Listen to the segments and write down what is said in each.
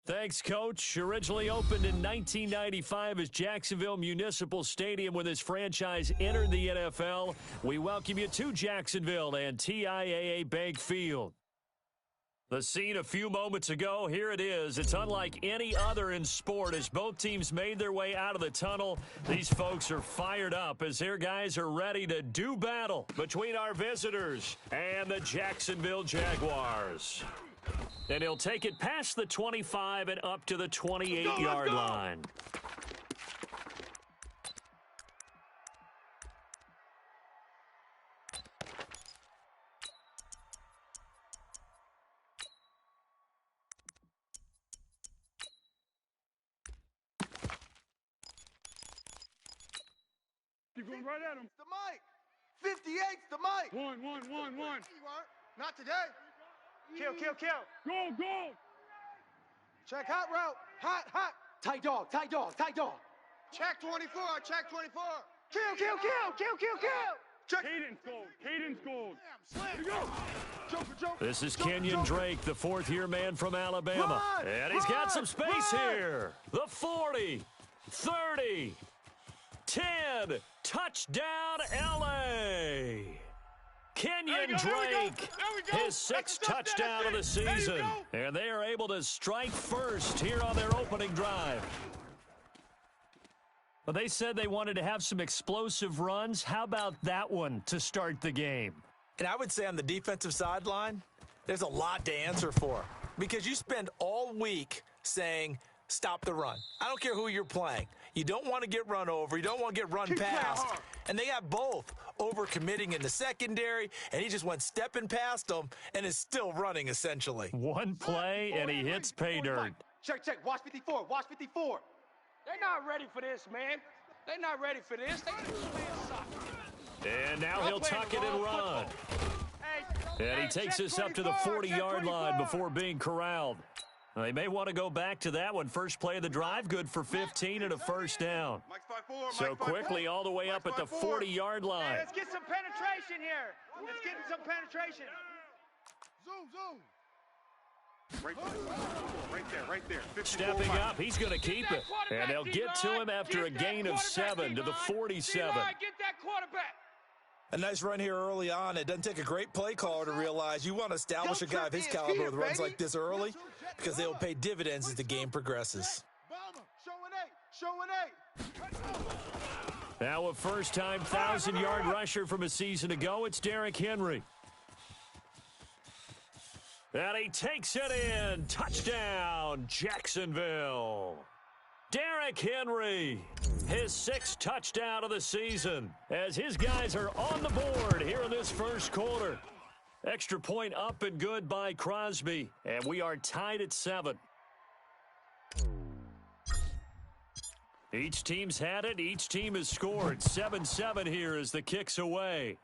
Thanks, Coach. Originally opened in 1995 as Jacksonville Municipal Stadium when this franchise entered the NFL. We welcome you to Jacksonville and TIAA Bank Field. The scene a few moments ago, here it is. It's unlike any other in sport as both teams made their way out of the tunnel. These folks are fired up as their guys are ready to do battle between our visitors and the Jacksonville Jaguars. And he'll take it past the 25 and up to the 28-yard line. You're going right at him. It's the mic. 58's the mic. One. Not today. Kill. Go. Check hot route. Hot. Tight dog. Check 24. Kill. Check. Cadence gold. Slam. Joker. This is Kenyon Drake, the fourth-year man from Alabama. And he's got some space here. The 40, 30, 10, touchdown, L.A. Kenyon Drake, his sixth touchdown of the season. And they are able to strike first here on their opening drive. Well, they said they wanted to have some explosive runs. How about that one to start the game? And I would say on the defensive sideline, there's a lot to answer for because you spend all week saying, stop the run. I don't care who you're playing. You don't want to get run over. You don't want to get run past. And they have both overcommitting in the secondary, and he just went stepping past them and is still running, essentially. One play, and he hits pay dirt. Check. Watch 54. They're not ready for this, man. They're not ready for this. They just playing soccer. And now he'll tuck it and run. And he takes this up to the 40-yard line before being corralled. They may want to go back to that one. First play of the drive, good for 15 and a first down. So quickly all the way up at the 40-yard line. Hey, let's get some penetration here. Let's get some penetration. Zoom. Right there. Stepping up, he's going to keep it. And they'll get to him after a gain of 7 to the 47. Get that quarterback. A nice run here early on. It doesn't take a great play caller to realize you want to establish a guy of his caliber with runs like this early because they will pay dividends as the game progresses. Showing eight. Now a first-time 1,000-yard rusher from a season ago, it's Derrick Henry. And he takes it in. Touchdown, Jacksonville. Derrick Henry, his sixth touchdown of the season, as his guys are on the board here in this first quarter. Extra point up and good by Crosby, and we are tied at 7. Each team's had it. Each team has scored. 7-7 here as the kick's away.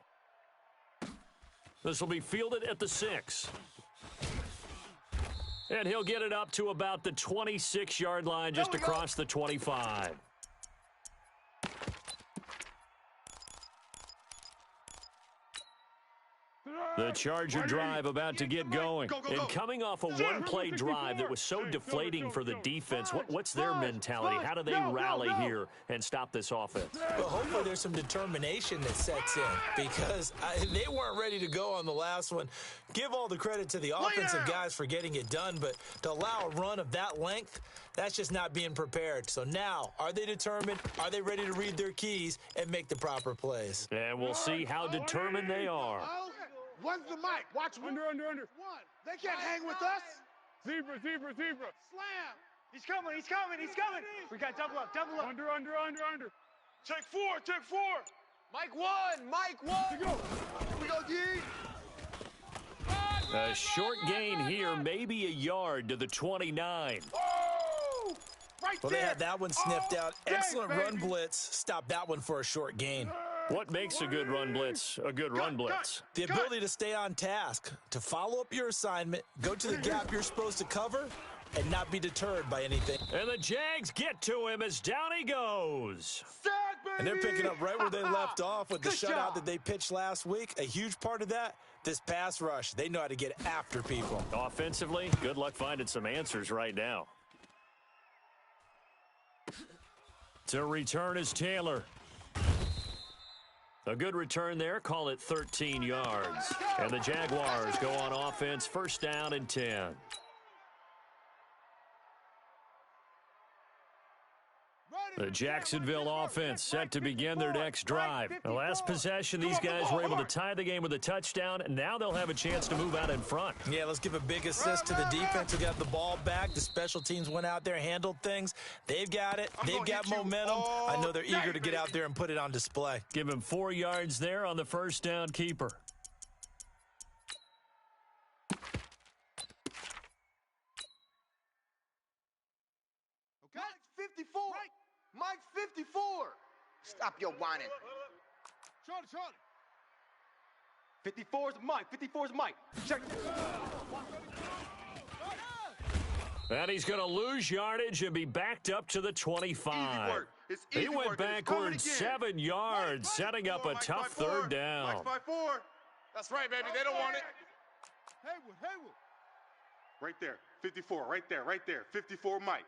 This will be fielded at the 6. And he'll get it up to about the 26-yard line, just across the 25. The Charger drive about to get going. And coming off a one-play drive that was so deflating for the defense, what's their mentality? How do they rally here and stop this offense? Well, hopefully there's some determination that sets in because they weren't ready to go on the last one. Give all the credit to the offensive guys for getting it done, but to allow a run of that length, that's just not being prepared. So now, are they determined? Are they ready to read their keys and make the proper plays? And we'll see how determined they are. One's the mic. Watch Under. One. They can't hang with us. Zebra. Slam. He's coming. We got double up. Under. Check four. Mike one. We go D. A short gain here, maybe a yard to the 29. Oh! Right Well, there. they had that one sniffed out. Excellent run blitz. Stop that one for a short gain. What makes a good run blitz a good run blitz? The ability to stay on task, to follow up your assignment, go to the gap you're supposed to cover, and not be deterred by anything. And the Jags get to him as down he goes. And they're picking up right where they left off with the shutout that they pitched last week. A huge part of that, this pass rush. They know how to get after people. Offensively, good luck finding some answers right now. To return is Taylor. A good return there. Call it 13 yards. And the Jaguars go on offense. First down and 10. The Jacksonville offense set to begin their next drive. The last possession, these guys were able to tie the game with a touchdown, and now they'll have a chance to move out in front. Yeah, let's give a big assist to the defense who got the ball back. The special teams went out there, handled things. They've got it. They've got momentum. I know they're eager to get out there and put it on display. Give him 4 yards there on the first down keeper. Okay. 54. Mike's 54. Stop your whining. Charlie. 54 is Mike. 54 is Mike. Check. And he's going to lose yardage and be backed up to the 25. Easy work. It's easy He went work. It's backwards coming again. 7 yards, setting up a tough third down. Mike's 5-4. That's right, baby. They don't want it. Haywood. Right there. 54. Right there. 54 Mike.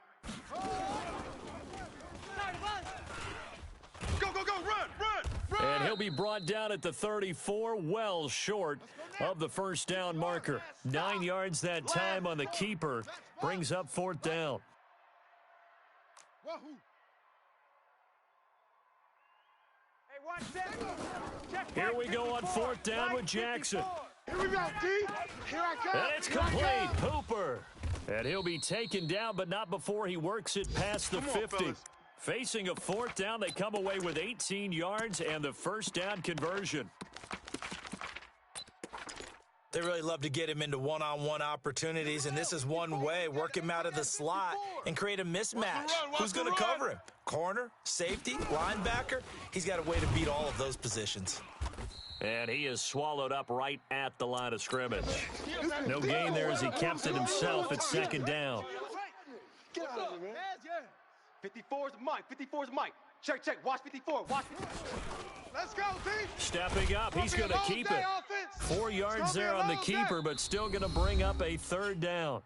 Go. Run. And he'll be brought down at the 34, well short of the first down marker. 9 yards that time on the keeper. Brings up fourth down. Here we go on fourth down with Jackson. Here we go, D. Here I come. And it's complete. Hooper. And he'll be taken down, but not before he works it past the 50. Facing a fourth down, they come away with 18 yards and the first down conversion. They really love to get him into one-on-one opportunities, and this is one way. Work him out of the slot and create a mismatch. Who's going to cover him? Corner, safety, linebacker? He's got a way to beat all of those positions. And he is swallowed up right at the line of scrimmage. No gain there as he kept it himself at second down. Get out of there, man. 54 is Mike. Check. Watch 54. Let's go, D. Stepping up, he's going to keep it. 4 yards there on the keeper, but still going to bring up a third down.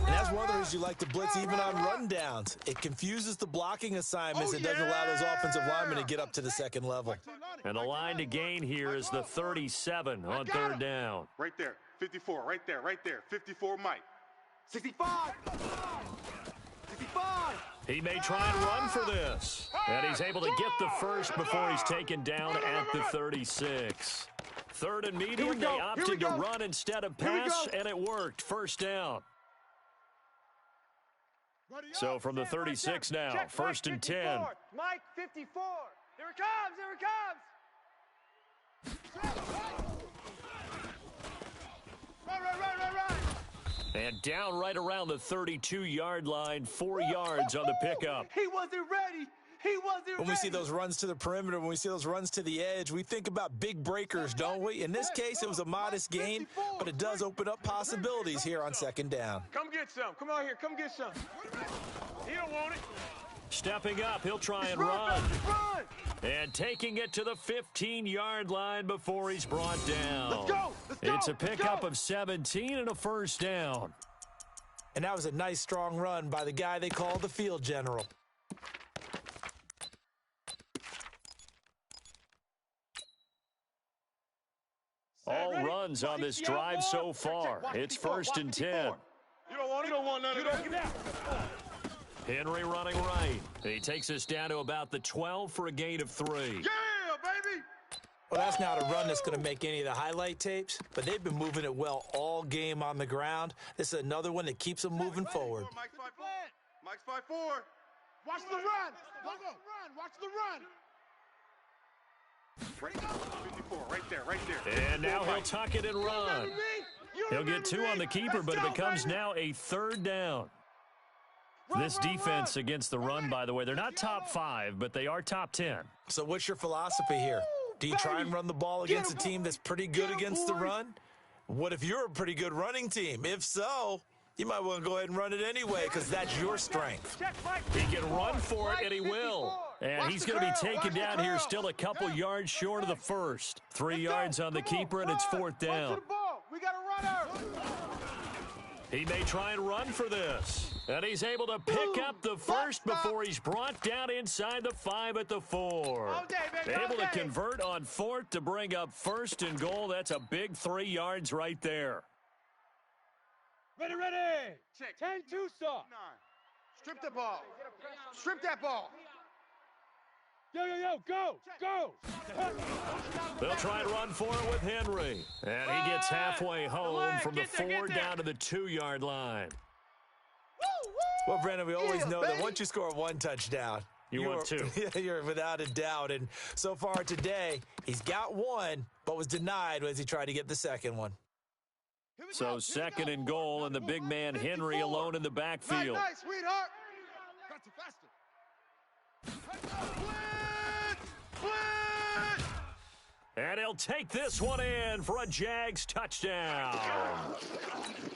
And that's one of the reasons you like to blitz even on run downs. It confuses the blocking assignments. It doesn't allow those offensive linemen to get up to the second level. And the line to gain here is the 37 on third down. Right there. 54. Right there. 54 Mike. 65. He may try and run for this. And he's able to get the first before he's taken down at the 36. Third and medium, they opted to run instead of pass, and it worked. First down. So from the 36 now, first and 10. Mike 54. Here it comes. Right. And down right around the 32-yard line, 4 yards on the pickup. He wasn't ready. When we see those runs to the perimeter, when we see those runs to the edge, we think about big breakers, don't we? In this case, it was a modest gain, but it does open up possibilities here on second down. Come get some. Come out here. Come get some. He don't want it. Stepping up, he'll try and run. And taking it to the 15-yard line before he's brought down. Let's go. It's a pickup of 17 and a first down. And that was a nice, strong run by the guy they call the field general. All runs on this drive so far. It's first and 10. You don't want it. You don't want none of that. Henry running right. He takes us down to about the 12 for a gain of 3. Yeah, baby. Well, that's not a run that's going to make any of the highlight tapes, but they've been moving it well all game on the ground. This is another one that keeps them moving forward. Mike's 5-4. Mike's 5-4. Watch the run. Watch the run. Right, 54, right there. And now he'll tuck it and run. He'll get 2 on the keeper, but it becomes now a third down. This defense against the run, by the way, they're not top 5, but they are top 10. So what's your philosophy here? Do you try and run the ball against a team that's pretty good against the run? What if you're a pretty good running team? If so, you might want to go ahead and run it anyway because that's your strength. He can run for it, and he will. And he's going to be taken down here still a couple yards short of the first. 3 yards on the keeper, and it's fourth down. We got a runner. He may try and run for this. And he's able to pick up the first before he's brought down inside the 5 at the 4. All day, baby, all Able to day. convert on 4th to bring up 1st and goal. That's a big 3 yards right there. Ready. Check. 10-2 soft. 9. Strip the ball. Strip that ball. Yo, go. They'll try and run for it with Henry. And he gets halfway home from the 4 down to the 2-yard line. Well, Brandon, we always know that once you score 1 touchdown, You want 2. You're without a doubt. And so far today, he's got 1, but was denied as he tried to get the second one. So 2nd and goal, and the big man Henry alone in the backfield. Nice, sweetheart. Blitz. And he'll take this one in for a Jags touchdown.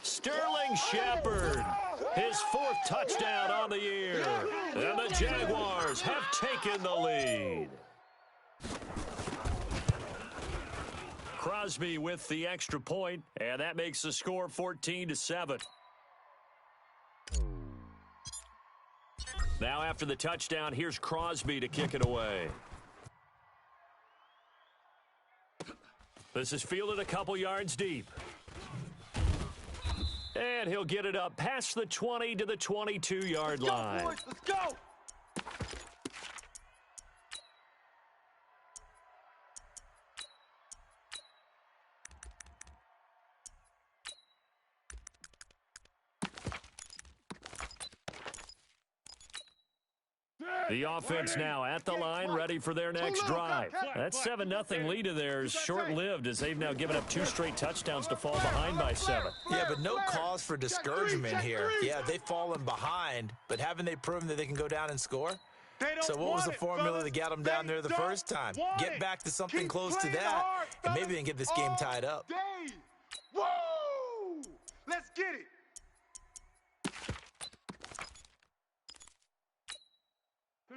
Sterling Shepard, his 4th touchdown on the year. And the Jaguars have taken the lead. Crosby with the extra point, and that makes the score 14-7. Now after the touchdown, here's Crosby to kick it away. This is fielded a couple yards deep. And he'll get it up past the 20 to the 22-yard line. Let's go. The offense now at the line, ready for their next drive. That 7-0 lead of theirs short-lived as they've now given up 2 straight touchdowns to fall behind by 7. Yeah, but no cause for discouragement here. Yeah, they've fallen behind, but haven't they proven that they can go down and score? So what was the formula that got them down there the first time? Get back to something close to that, and maybe they can get this game tied up. Woo! Let's get it.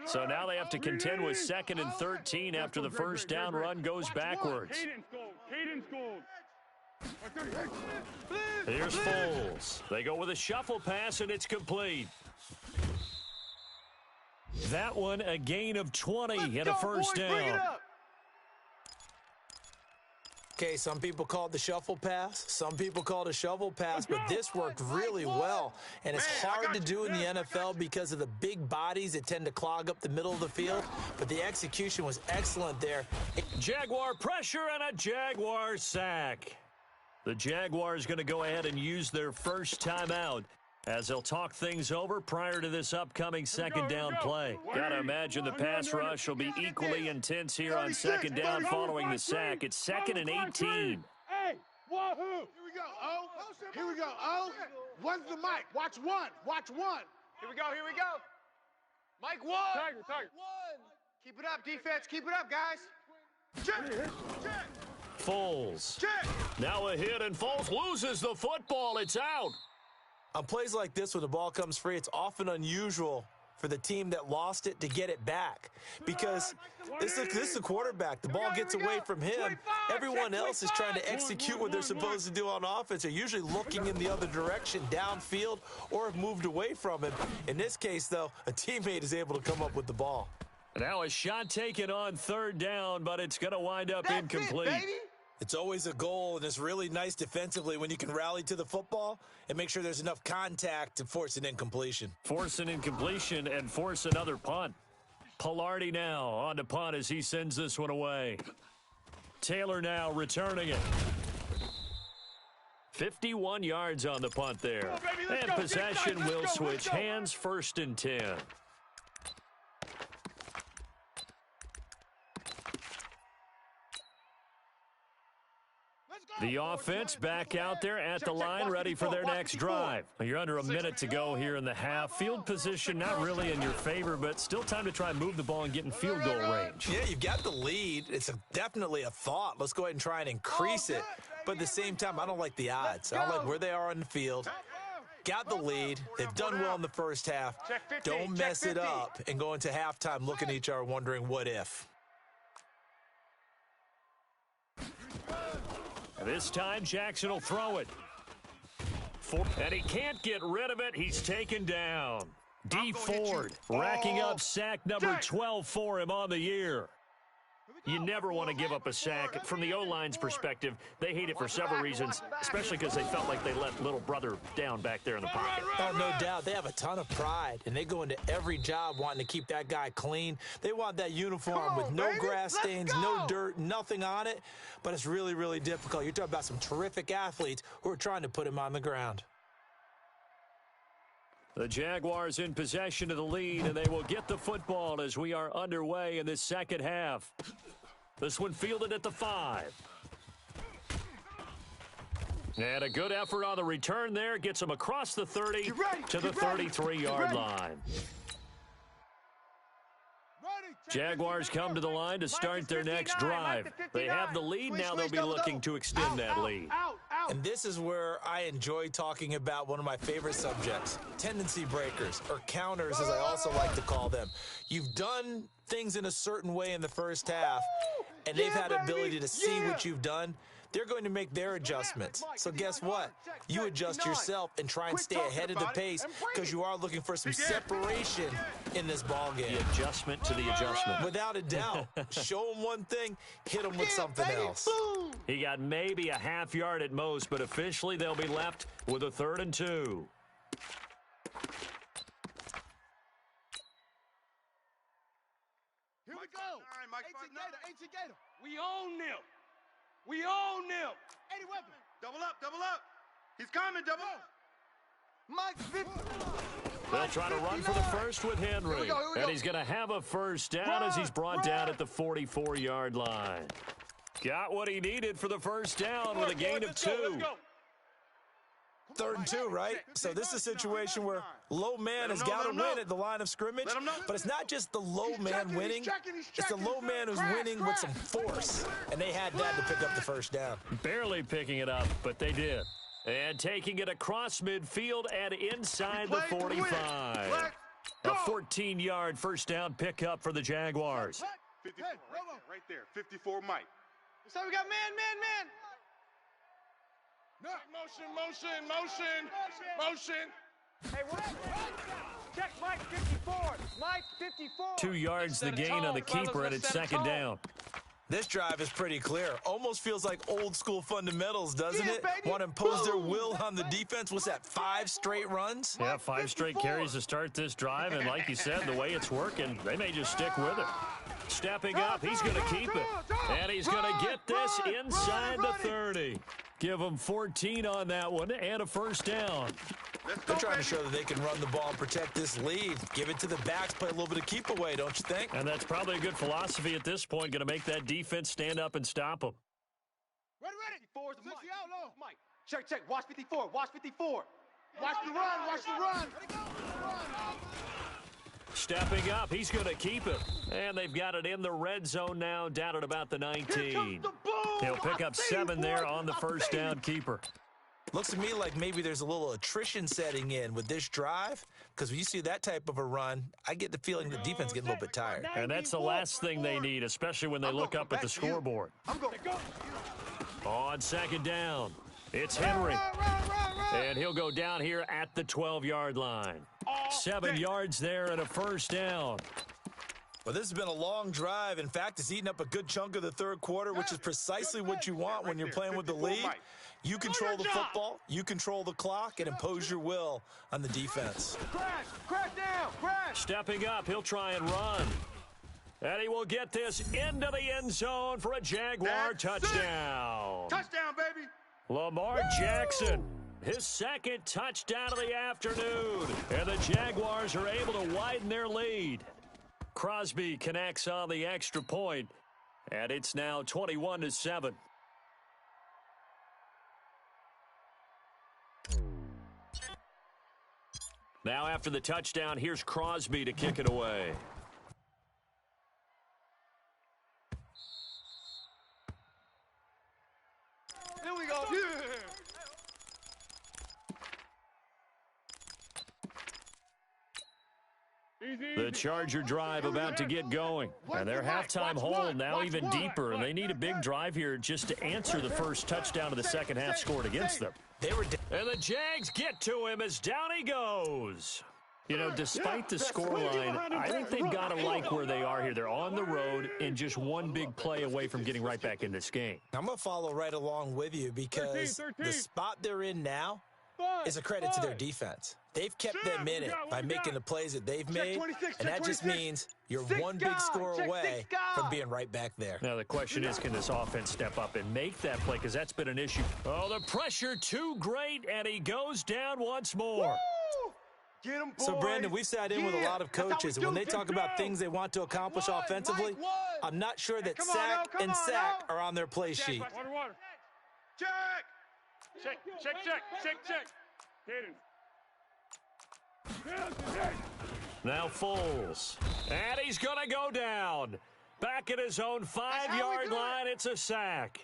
So now they have to contend with 2nd and 13 after the first down run goes backwards. Here's Foles. They go with a shuffle pass, and it's complete. That one a gain of 20 and a first down. Okay, some people call it the shuffle pass. Some people call it a shovel pass, but this worked really well. And it's hard to do in the NFL because of the big bodies that tend to clog up the middle of the field. But the execution was excellent there. Jaguar pressure and a Jaguar sack. The Jaguars going to go ahead and use their first timeout as they'll talk things over prior to this upcoming 2nd down play. Gotta imagine the pass rush will be equally intense here on 2nd down following the sack. It's 2nd and 18. Hey, wahoo! Here we go, O. Here we go, O. One's the mic. Watch 1. Watch 1. Here we go. Mike 1. Tiger. Keep it up, defense. Keep it up, guys. Check. Foles. Check. Now a hit, and Foles loses the football. It's out. On plays like this, when the ball comes free, it's often unusual for the team that lost it to get it back because this is the quarterback. The ball gets away from him. Everyone else is trying to execute what they're supposed to do on offense. They're usually looking in the other direction, downfield, or have moved away from him. In this case, though, a teammate is able to come up with the ball. Now a shot taken on 3rd down, but it's going to wind up incomplete. It, baby. It's always a goal, and it's really nice defensively when you can rally to the football and make sure there's enough contact to force an incompletion. Force an incompletion and force another punt. Pilardi now on to punt as he sends this one away. Taylor now returning it. 51 yards on the punt there. And possession will switch hands, 1st and 10. The offense back out there at the line, ready for their next drive. You're under a minute to go here in the half. Field position not really in your favor, but still time to try and move the ball and get in field goal range. Yeah, you've got the lead. It's definitely a thought. Let's go ahead and try and increase it. But at the same time, I don't like the odds. I don't like where they are on the field. Got the lead. They've done well in the first half. Don't mess it up and go into halftime looking at each other wondering what if. This time, Jackson will throw it. And he can't get rid of it. He's taken down. D. Ford racking up sack number 12 for him on the year. You never want to give up a sack. From the O-line's perspective, they hate it for several reasons, especially because they felt like they let little brother down back there in the pocket. Oh, no doubt. They have a ton of pride, and they go into every job wanting to keep that guy clean. They want that uniform with no grass stains, no dirt, nothing on it, but it's really, really difficult. You're talking about some terrific athletes who are trying to put him on the ground. The Jaguars in possession of the lead, and they will get the football as we are underway in this second half. This one fielded at the 5. And a good effort on the return there. Gets him across the 30 to the 33-yard line. Jaguars come to the line to start their next drive. They have the lead. Now they'll be looking to extend that lead. And this is where I enjoy talking about one of my favorite subjects, tendency breakers, or counters as I also like to call them. You've done things in a certain way in the first half, and they've had ability to see what you've done. They're going to make their adjustments. So guess what? You adjust yourself and try and stay ahead of the pace because you are looking for some separation in this ball game. The adjustment to the adjustment. Without a doubt. Show them one thing, hit them with something else. He got maybe a half yard at most, but officially they'll be left with a 3rd and 2. Here we go. Ancient Gator. We own them. We own them. 80 weapon. Double up, double up. He's coming, double up. Mike 50. They'll try to run for the first with Henry. And he's going to have a first down as he's brought down at the 44-yard line. Got what he needed for the first down with a gain of 2. Let's go. 3rd and 2, right? So this is a situation where low man has got to win at the line of scrimmage, but it's not just the low man winning. It's the low man who's winning with some force, and they had that to pick up the first down. Barely picking it up, but they did. And taking it across midfield and inside the 45. A 14-yard first down pickup for the Jaguars. 54, right there. 54, Mike. So we got man. Motion. Hey, what? Check Mike 54. Mike 54. 2 yards the gain on the keeper, and it's second down. This drive is pretty clear. Almost feels like old school fundamentals, doesn't it? Want to impose their will on the defense. What's that, 5 straight runs? Yeah, 5 straight carries to start this drive, and like you said, the way it's working, they may just stick with it. Stepping up, he's going to keep it. And he's going to get this inside the 30. Give them 14 on that one and a first down. They're trying to show that they can run the ball and protect this lead. Give it to the backs, play a little bit of keep away, don't you think? And that's probably a good philosophy at this point, going to make that defense stand up and stop them. Ready. 54 is the Sexy outlaw. Mike. Check. Watch 54. Watch 54. Watch the run. Stepping up, he's going to keep it. And they've got it in the red zone now, down at about the 19. He'll pick up 7 there on the first down keeper. Looks to me like maybe there's a little attrition setting in with this drive, because when you see that type of a run, I get the feeling the defense getting a little bit tired. And that's the last thing they need, especially when they look up at the scoreboard. On second down, it's Henry. And he'll go down here at the 12-yard line. 7 yards there and a first down. Well, this has been a long drive. In fact, it's eaten up a good chunk of the third quarter, which is precisely what you want when you're playing with the lead. You control the football, you control the clock, and impose your will on the defense. Crash down. Stepping up, he'll try and run. And he will get this into the end zone for a Jaguar touchdown. Touchdown, baby. Lamar Jackson, his second touchdown of the afternoon. And the Jaguars are able to widen their lead. Crosby connects on the extra point, and it's now 21-7. Now after the touchdown, here's Crosby to kick it away. Here we go. The Charger drive about to get going. And their halftime hold now even deeper, and they need a big drive here just to answer the first touchdown of the second half scored against them. And the Jags get to him as down he goes. You know, despite the scoreline, I think they've got to like where they are here. They're on the road and just one big play away from getting right back in this game. I'm going to follow right along with you because the spot they're in now is a credit to their defense. They've kept them in it by making the plays that they've made, and that just means you're one big score away from being right back there. Now, the question is, can this offense step up and make that play? Because that's been an issue. Oh, the pressure too great, and he goes down once more. Get him, boys. So, Brandon, we've sat in with a lot of coaches, and when they talk about things they want to accomplish offensively, I'm not sure that sack and sack are on their play sheet. Water. Check. Hit him. Now Foles. And he's going to go down. Back at his own 5-yard line, it's a sack.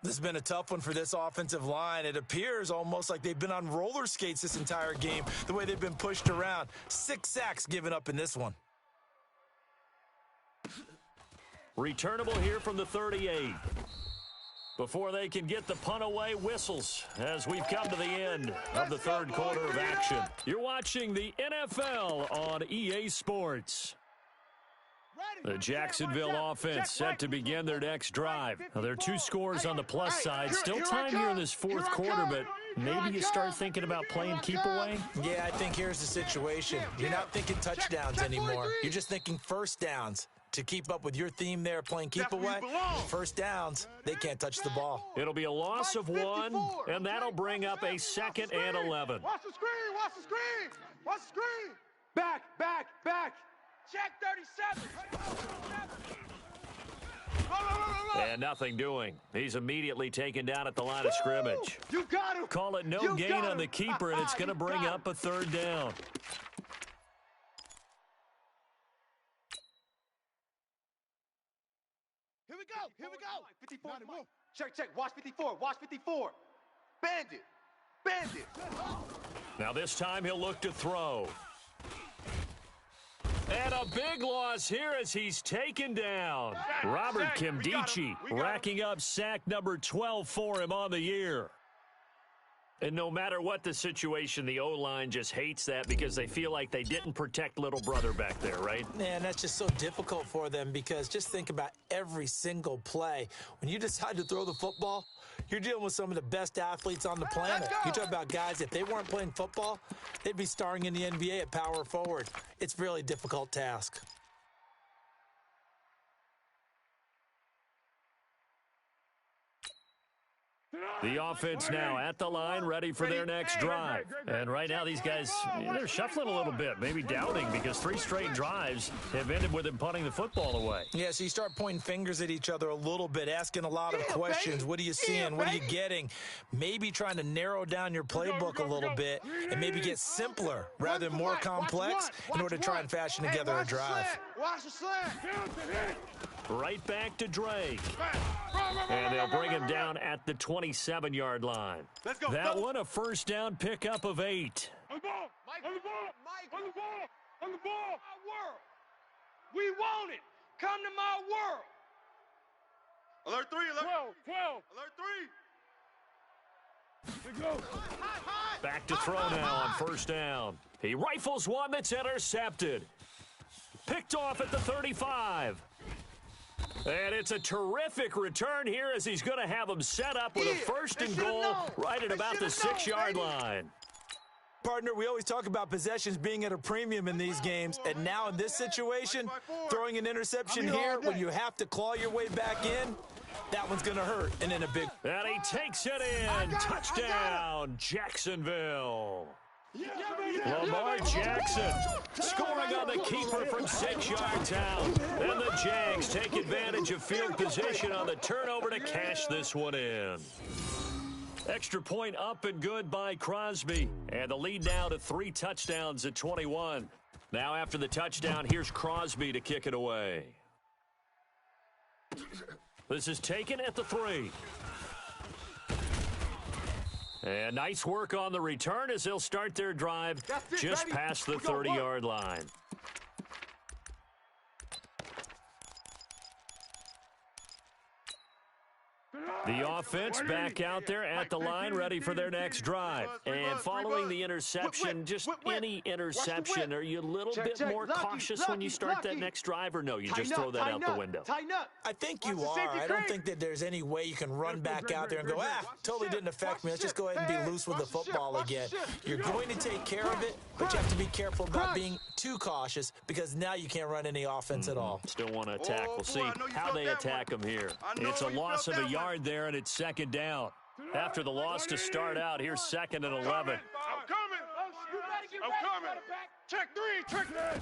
This has been a tough one for this offensive line. It appears almost like they've been on roller skates this entire game, the way they've been pushed around. 6 sacks given up in this one. Returnable here from the 38. Before they can get the punt away, whistles as we've come to the end of the third quarter of action. You're watching the NFL on EA Sports. The Jacksonville offense set to begin their next drive. Now, there are 2 scores on the plus side. Still time here in this fourth quarter, but maybe you start thinking about playing keep away? Yeah, I think here's the situation. You're not thinking touchdowns anymore. You're just thinking first downs. To keep up with your theme there, playing keep away, first downs, they can't touch the ball. It'll be a loss of 1, and that'll bring up a 2nd and 11. Watch the screen. Back. Check 37. And nothing doing. He's immediately taken down at the line of scrimmage. You got him. Call it no gain on the keeper, and it's going to bring up a 3rd down. Here we go. 54. Check. Watch 54. Bandit. Now this time he'll look to throw. And a big loss here as he's taken down. Robert Kimdichie racking up sack number 12 for him on the year. And no matter what the situation, the O-line just hates that because they feel like they didn't protect little brother back there, right? Man, that's just so difficult for them because just think about every single play. When you decide to throw the football, you're dealing with some of the best athletes on the planet. You talk about guys, if they weren't playing football, they'd be starring in the NBA at power forward. It's a really difficult task. The offense now at the line, ready for their next drive. And right now these guys, they're shuffling a little bit, maybe doubting because 3 straight drives have ended with them punting the football away. Yeah, so you start pointing fingers at each other a little bit, asking a lot of questions. What are you seeing? What are you getting? Maybe trying to narrow down your playbook a little bit and maybe get simpler rather than more complex in order to try and fashion together a drive. Watch the slant. Right back to Drake. And they'll bring him down at the 27-yard line. Let's go. That one a first down pickup of 8. On the ball. On the ball. My world. We want it. Come to my world. Alert 3. 12. Alert 3. Let's go. Back to throw now on first down. He rifles one that's intercepted. Picked off at the 35. And it's a terrific return here as he's going to have him set up with a first and goal right at about the 6-yard line. Partner, we always talk about possessions being at a premium in these games, and now in this situation, throwing an interception here when you have to claw your way back in, that one's going to hurt, and in a big... And he takes it in. Touchdown, Jacksonville. Lamar Jackson scoring on the keeper from 6 yards out. And the Jags take advantage of field position on the turnover to cash this one in. Extra point up and good by Crosby. And the lead now to 3 touchdowns at 21. Now after the touchdown, here's Crosby to kick it away. This is taken at the 3. And nice work on the return as they'll start their drive just past the 30-yard line. The offense back out there at the line, ready for their next drive. And following the interception, just any interception, are you a little bit more cautious when you start that next drive, or no, you just throw that out the window? Tighten up. I think you are. I don't think that there's any way you can run back out there and go, totally didn't affect me. Let's just go ahead and be loose with the football again. You're going to take care of it, but you have to be careful about being too cautious because now you can't run any offense at all. Still want to attack. We'll see how they attack them here. It's a loss of a yard there, and it's second down. After the loss to start out, here's 2nd and 11. I'm coming. I'm coming. Check 3. Check that.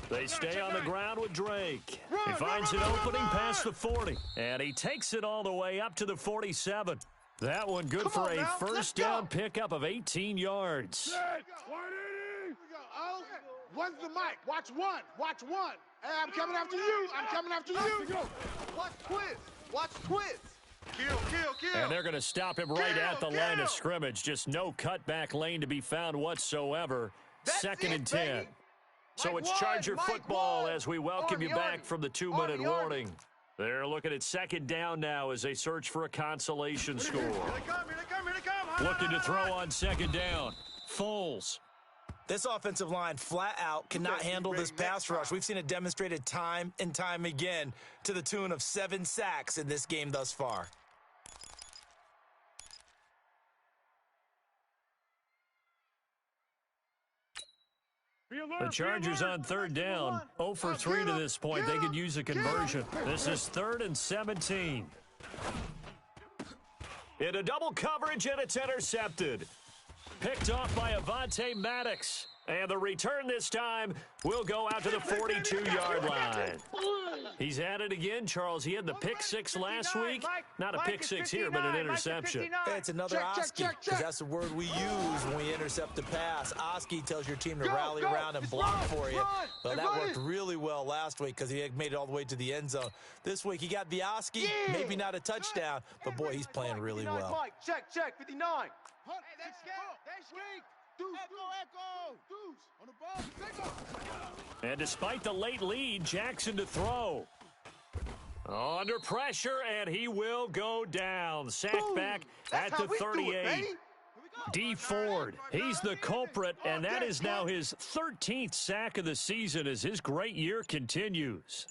They stay on the ground with Drake. He finds an opening past the 40, and he takes it all the way up to the 47. That one good for a first down pickup of 18 yards. One's the mic. Watch one. Watch one. Hey, I'm coming after you. I'm coming after you. Watch twist. Watch twist. Kill. And they're going to stop him right at the line of scrimmage. Just no cutback lane to be found whatsoever. Second and 10. Baby. So it's Mike Charger Mike football Ward. as we welcome you back from the 2-minute warning. They're looking at second down now as they search for a consolation score. Here they come. Looking to throw on second down. Foles. This offensive line flat out cannot handle this pass rush. We've seen it demonstrated time and time again to the tune of 7 sacks in this game thus far. The Chargers on third down. 0 for 3 to this point. They could use a conversion. This is 3rd and 17. Into double coverage, and it's intercepted. Picked off by Avonte Maddox. And the return this time will go out to the 42-yard line. He's at it again, Charles. He had the pick 6 last week. Not a pick 6 here, but an interception. It's another Oski, because that's the word we use when we intercept a pass. Oski tells your team to rally around and block for you. Well, that worked really well last week because he had made it all the way to the end zone. This week, he got the Oski, maybe not a touchdown, but boy, he's playing really well. Mike, check, 59. Hey, that's good. Echo. Deuce on the ball. And despite the late lead, Jackson to throw. Under pressure, and he will go down. Sacked back at the 38. D. Ford, he's the culprit, and that is now his 13th sack of the season as his great year continues.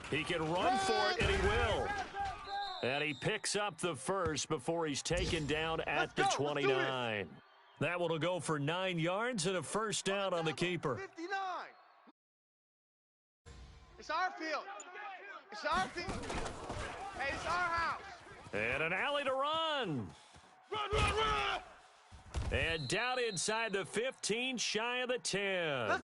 He can run for it, and he will. And he picks up the first before he's taken down at the 29. That one will go for 9 yards and a first down on the keeper. 59. It's our field. It's our field. Hey, it's our house. And an alley to run. Run. And down inside the 15, shy of the 10.